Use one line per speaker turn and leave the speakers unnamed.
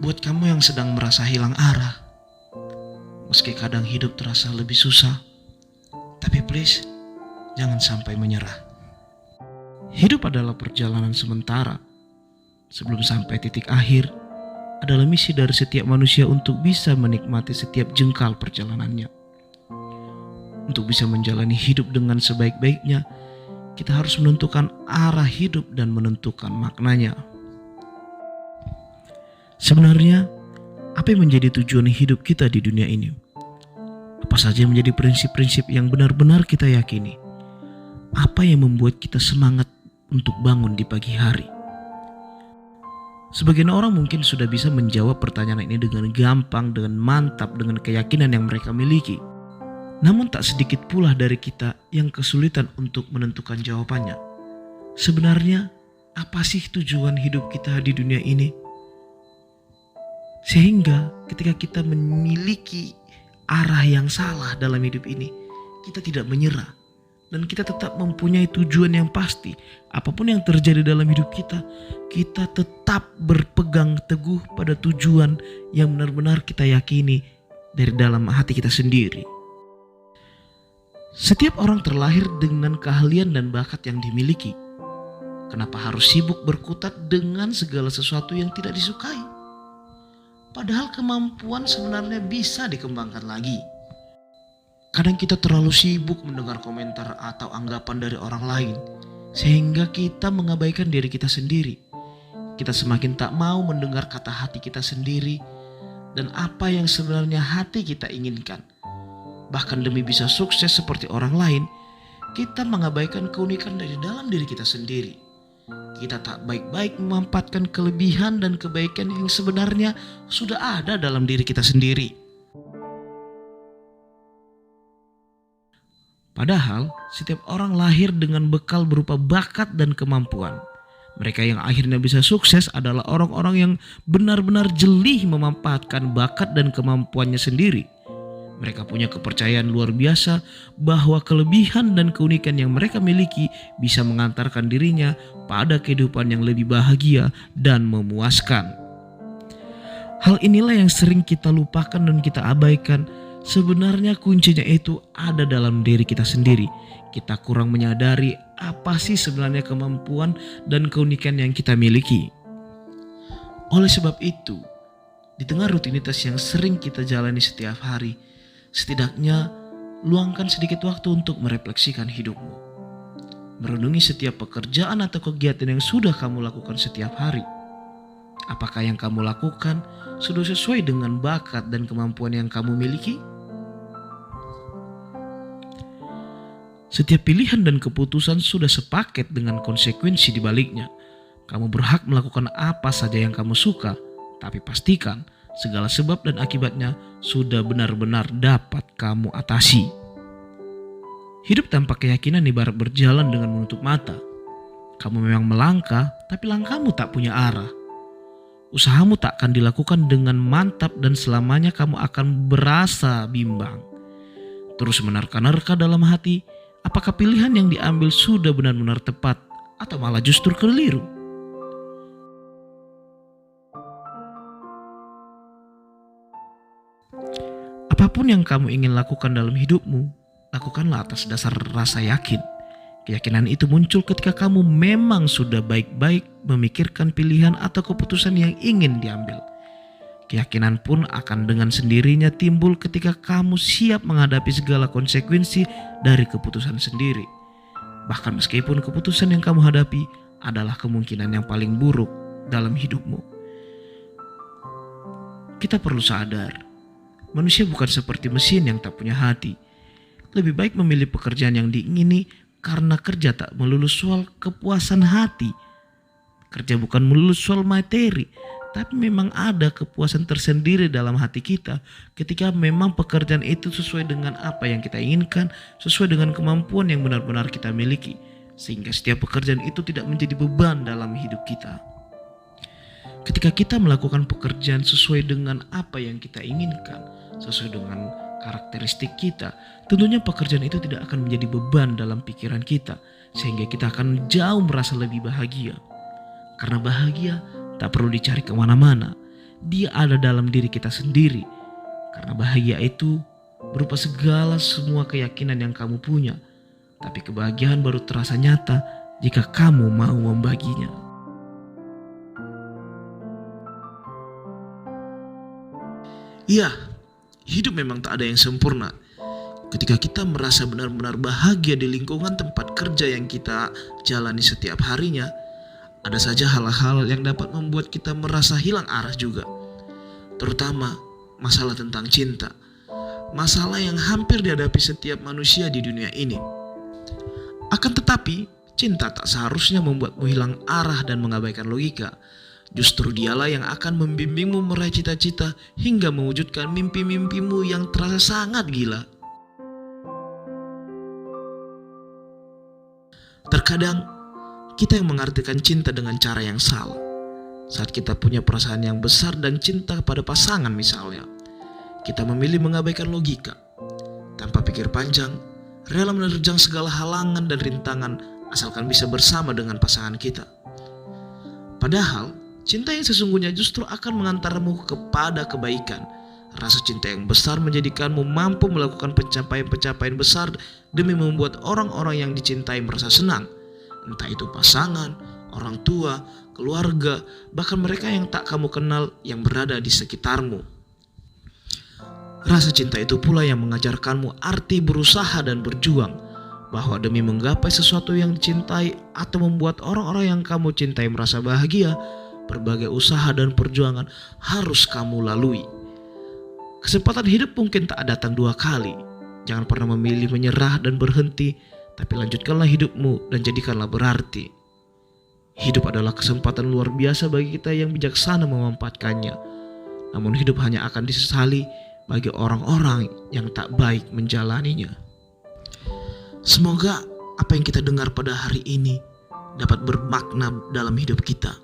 Buat kamu yang sedang merasa hilang arah, meski kadang hidup terasa lebih susah, tapi please, jangan sampai menyerah. Hidup adalah perjalanan sementara. Sebelum sampai titik akhir, adalah misi dari setiap manusia untuk bisa menikmati setiap jengkal perjalanannya. Untuk bisa menjalani hidup dengan sebaik-baiknya, kita harus menentukan arah hidup dan menentukan maknanya. Sebenarnya, apa yang menjadi tujuan hidup kita di dunia ini? Apa saja yang menjadi prinsip-prinsip yang benar-benar kita yakini? Apa yang membuat kita semangat untuk bangun di pagi hari? Sebagian orang mungkin sudah bisa menjawab pertanyaan ini dengan gampang, dengan mantap, dengan keyakinan yang mereka miliki. Namun tak sedikit pula dari kita yang kesulitan untuk menentukan jawabannya. Sebenarnya, apa sih tujuan hidup kita di dunia ini? Sehingga ketika kita memiliki arah yang salah dalam hidup ini, kita tidak menyerah. Dan kita tetap mempunyai tujuan yang pasti. Apapun yang terjadi dalam hidup kita, kita tetap berpegang teguh pada tujuan yang benar-benar kita yakini dari dalam hati kita sendiri. Setiap orang terlahir dengan keahlian dan bakat yang dimiliki. Kenapa harus sibuk berkutat dengan segala sesuatu yang tidak disukai? Padahal kemampuan sebenarnya bisa dikembangkan lagi. Kadang kita terlalu sibuk mendengar komentar atau anggapan dari orang lain, sehingga kita mengabaikan diri kita sendiri. Kita semakin tak mau mendengar kata hati kita sendiri dan apa yang sebenarnya hati kita inginkan. Bahkan demi bisa sukses seperti orang lain, kita mengabaikan keunikan dari dalam diri kita sendiri. Kita tak baik-baik memanfaatkan kelebihan dan kebaikan yang sebenarnya sudah ada dalam diri kita sendiri. Padahal setiap orang lahir dengan bekal berupa bakat dan kemampuan. Mereka yang akhirnya bisa sukses adalah orang-orang yang benar-benar jeli memanfaatkan bakat dan kemampuannya sendiri. Mereka punya kepercayaan luar biasa bahwa kelebihan dan keunikan yang mereka miliki bisa mengantarkan dirinya pada kehidupan yang lebih bahagia dan memuaskan. Hal inilah yang sering kita lupakan dan kita abaikan. Sebenarnya kuncinya itu ada dalam diri kita sendiri. Kita kurang menyadari apa sih sebenarnya kemampuan dan keunikan yang kita miliki. Oleh sebab itu, di tengah rutinitas yang sering kita jalani setiap hari, setidaknya luangkan sedikit waktu untuk merefleksikan hidupmu. Merenungi setiap pekerjaan atau kegiatan yang sudah kamu lakukan setiap hari. Apakah yang kamu lakukan sudah sesuai dengan bakat dan kemampuan yang kamu miliki? Setiap pilihan dan keputusan sudah sepaket dengan konsekuensi di baliknya. Kamu berhak melakukan apa saja yang kamu suka, tapi pastikan segala sebab dan akibatnya sudah benar-benar dapat kamu atasi. Hidup tanpa keyakinan ibarat berjalan dengan menutup mata. Kamu memang melangkah, tapi langkahmu tak punya arah. Usahamu tak akan dilakukan dengan mantap dan selamanya kamu akan berasa bimbang. Terus menerka-nerka dalam hati, apakah pilihan yang diambil sudah benar-benar tepat atau malah justru keliru? Apapun yang kamu ingin lakukan dalam hidupmu, lakukanlah atas dasar rasa yakin. Keyakinan itu muncul ketika kamu memang sudah baik-baik memikirkan pilihan atau keputusan yang ingin diambil. Keyakinan pun akan dengan sendirinya timbul ketika kamu siap menghadapi segala konsekuensi dari keputusan sendiri. Bahkan meskipun keputusan yang kamu hadapi adalah kemungkinan yang paling buruk dalam hidupmu. Kita perlu sadar, manusia bukan seperti mesin yang tak punya hati. Lebih baik memilih pekerjaan yang diingini karena kerja tak melulu soal kepuasan hati. Kerja bukan melulu soal materi, tapi memang ada kepuasan tersendiri dalam hati kita ketika memang pekerjaan itu sesuai dengan apa yang kita inginkan, sesuai dengan kemampuan yang benar-benar kita miliki. Sehingga setiap pekerjaan itu tidak menjadi beban dalam hidup kita. Ketika kita melakukan pekerjaan sesuai dengan apa yang kita inginkan, sesuai dengan karakteristik kita, tentunya pekerjaan itu tidak akan menjadi beban dalam pikiran kita, sehingga kita akan jauh merasa lebih bahagia. Karena bahagia tak perlu dicari kemana-mana. dia ada dalam diri kita sendiri. Karena bahagia itu berupa segala semua keyakinan yang kamu punya. Tapi kebahagiaan baru terasa nyata jika kamu mau membaginya. Iya, hidup memang tak ada yang sempurna. Ketika kita merasa benar-benar bahagia di lingkungan tempat kerja yang kita jalani setiap harinya, ada saja hal-hal yang dapat membuat kita merasa hilang arah juga. Terutama masalah tentang cinta. Masalah yang hampir dihadapi setiap manusia di dunia ini. Akan tetapi, cinta tak seharusnya membuatmu hilang arah dan mengabaikan logika. Justru dialah yang akan membimbingmu meraih cita-cita hingga mewujudkan mimpi-mimpimu yang terasa sangat gila. Terkadang kita yang mengartikan cinta dengan cara yang salah. Saat kita punya perasaan yang besar dan cinta kepada pasangan misalnya, kita memilih mengabaikan logika. Tanpa pikir panjang, rela menerjang segala halangan dan rintangan asalkan bisa bersama dengan pasangan kita. Padahal, cinta yang sesungguhnya justru akan mengantarmu kepada kebaikan. Rasa cinta yang besar menjadikanmu mampu melakukan pencapaian-pencapaian besar demi membuat orang-orang yang dicintai merasa senang. Entah itu pasangan, orang tua, keluarga, bahkan mereka yang tak kamu kenal yang berada di sekitarmu. Rasa cinta itu pula yang mengajarkanmu arti berusaha dan berjuang. Bahwa demi menggapai sesuatu yang dicintai atau membuat orang-orang yang kamu cintai merasa bahagia, berbagai usaha dan perjuangan harus kamu lalui. Kesempatan hidup mungkin tak datang dua kali. Jangan pernah memilih menyerah dan berhenti, tapi lanjutkanlah hidupmu dan jadikanlah berarti. Hidup adalah kesempatan luar biasa bagi kita yang bijaksana memanfaatkannya. Namun hidup hanya akan disesali bagi orang-orang yang tak baik menjalaninya. Semoga apa yang kita dengar pada hari ini dapat bermakna dalam hidup kita.